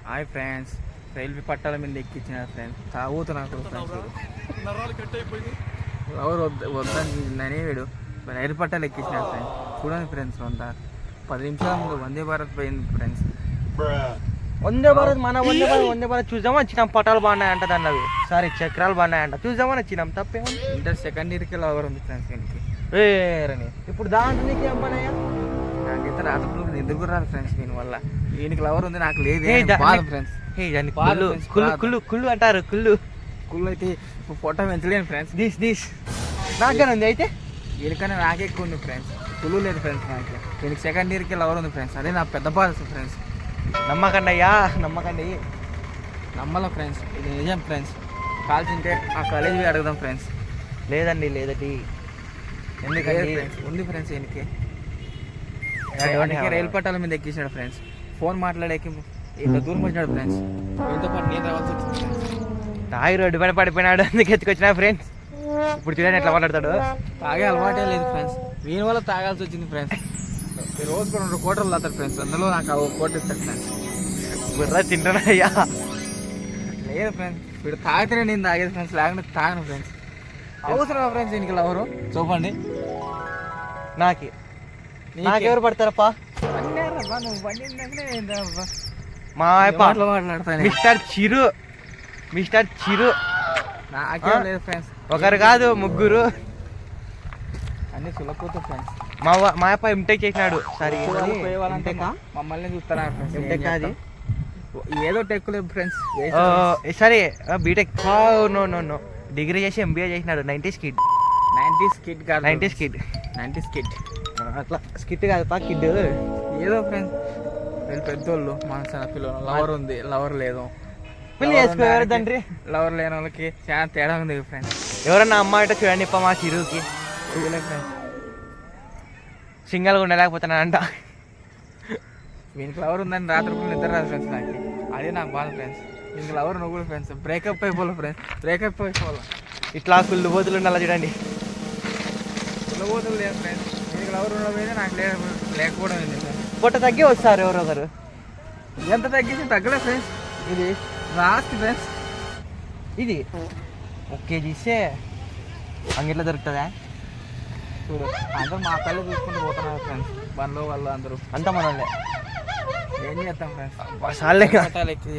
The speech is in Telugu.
హాయ్ ఫ్రెండ్స్, రైల్వే పట్టాల మీద ఎక్కించిన ఫ్రెండ్స్ తాగుతున్నారు ఎవరు వద్దని వీడు రైలు పట్టాలు ఎక్కించిన ఫ్రెండ్స్. చూడండి ఫ్రెండ్స్, 10 నిమిషాల ముందు వందే భారత్ పోయింది ఫ్రెండ్స్. వందే భారత్ వందే భారత్ చూద్దామని వచ్చినాం. పట్టాలు బాగున్నాయంట, దాన్ని అవి సారీ చక్రాలు బాగున్నాయంట చూద్దామని వచ్చినాం. తప్పేమో ఇంటర్ సెకండ్ ఇయర్కి లవర్ ఉంది ఫ్రెండ్స్ దీనికి. రని ఇప్పుడు దాంట్లో నీకు ఏం పని అయ్యా? నాకైతే రాత్రి ఎందుకు రాదు ఫ్రెండ్స్, దీనివల్ల వీనికి లవర్ ఉంది నాకు లేదు బాధ ఫ్రెండ్స్. కుళ్ళు అంటారు. కుళ్ళు అయితే ఫోటో పెంచలేను ఫ్రెండ్స్. దీస్ నాకేనా ఉంది అయితే? వీరికన్నా నాకే ఎక్కువ ఉంది ఫ్రెండ్స్. కుళ్ళు లేదు ఫ్రెండ్స్ నాకు. దీనికి సెకండ్ ఇయర్కి లవర్ ఉంది ఫ్రెండ్స్. అదే నా పెద్ద బాధ ఫ్రెండ్స్. నమ్మకండి అయ్యా, నమ్మకండి. నమ్మలే ఫ్రెండ్స్, ఇది నిజం ఫ్రెండ్స్. కాల్చింటే ఆ కాలేజీ అడుగుదాం ఫ్రెండ్స్. లేదండి ఎందుకంటే ఉంది ఫ్రెండ్స్. దీనికి రైలు పట్టాల మీద ఎక్కించాడు ఫ్రెండ్స్. ఫోన్ మాట్లాడేకి ఇంత దూరం వచ్చినాడు ఫ్రెండ్స్. ఇంతో పాటు నేను రావాల్సి వచ్చింది. తాగి రోడ్డు పైన పడిపోయినాడు, అందుకు ఎత్తుకొచ్చినా ఫ్రెండ్స్. ఇప్పుడు చూడండి ఎట్లా మాట్లాడతాడు. తాగే అలవాటే లేదు ఫ్రెండ్స్, దీని వల్ల తాగాల్సి వచ్చింది ఫ్రెండ్స్. రోజుకు 2 కోటలు తాగుతాడు ఫ్రెండ్స్, అందులో నాకు 1 కోట ఇస్తాడు ఫ్రెండ్స్. బుర్ర తింటాడా అయ్యా? లేదు ఫ్రెండ్స్, వీడు తాగితేనే నేను తాగేది ఫ్రెండ్స్, లేకుండా తాగను ఫ్రెండ్స్. అవసరమా ఫ్రెండ్స్ దీనికి లవరు? చూపండి. నాకెవరు పడతారప్పా? మా మాట్లాడతాను మిస్టర్ చిరు నాకేం లేదు ఫ్రెండ్స్. ఒకరు కాదు, 3 అన్ని సులకూతు ఫ్రెండ్స్. మా అప్ప ఎంటెక్ చేసినాడు. సరే మమ్మల్ని చూస్తారా ఎంటెక్? అది ఏదో టెక్ లేదు ఫ్రెండ్స్. సరే బీటెక్ నో డిగ్రీ చేసి ఎంబీఏ చేసినాడు. 90s కిడ్ కాదు, 90s కిడ్ అట్లా స్కిట్ కాదు పా కిడ్. ఏదో ఫ్రెండ్స్ వీళ్ళు పెద్దోళ్ళు, మన పిల్లలు లవర్ ఉంది, లవర్ లేదు. పెళ్లి చేసుకోవాలి తండ్రి. లవర్ లేని వాళ్ళకి చాలా తేడా ఉంది ఫ్రెండ్స్. ఎవరన్నా అమ్మాయిట చూడండి ఇప్ప మా చిరుకి. ఫ్రెండ్స్ సింగల్గా ఉండలేకపోతున్నానంట. వీనికి లవర్ ఉందని రాత్రి నిద్ర రాదు ఫ్రెండ్స్ నాకు. అదే నాకు బాధ ఫ్రెండ్స్. వీనికి లవర్ నువ్వు కూడా ఫ్రెండ్స్. బ్రేకప్ అయిపోవాలి ఫ్రెండ్స్, బ్రేకప్ అయిపోవాలి. ఇట్లా కుళ్ళు బోతులు ఉండాలి చూడండి. కుళ్ళబోతులు లేదు ఫ్రెండ్స్. వీనికి లవర్ ఉండకపోయినా నాకు లేకపోవడం ఏంటి ఫ్రెండ్స్. పొట్ట తగ్గి వస్తారు ఎవరొకరు. ఎంత తగ్గించి తగ్గలే ఫ్రెండ్స్. ఇది లాస్ట్ ఫ్రెండ్స్. ఇది 1 కేజీ ఇస్తే అంగిట్లో దొరుకుతుందా? చూడు అందరూ మా కళ్ళు చూసుకుంటూ పోతున్నారు ఫ్రెండ్స్. బండ్లో వాళ్ళు అందరూ అంతా మనోళ్ళే. ఏం చేస్తాం ఫ్రెండ్స్. సార్లే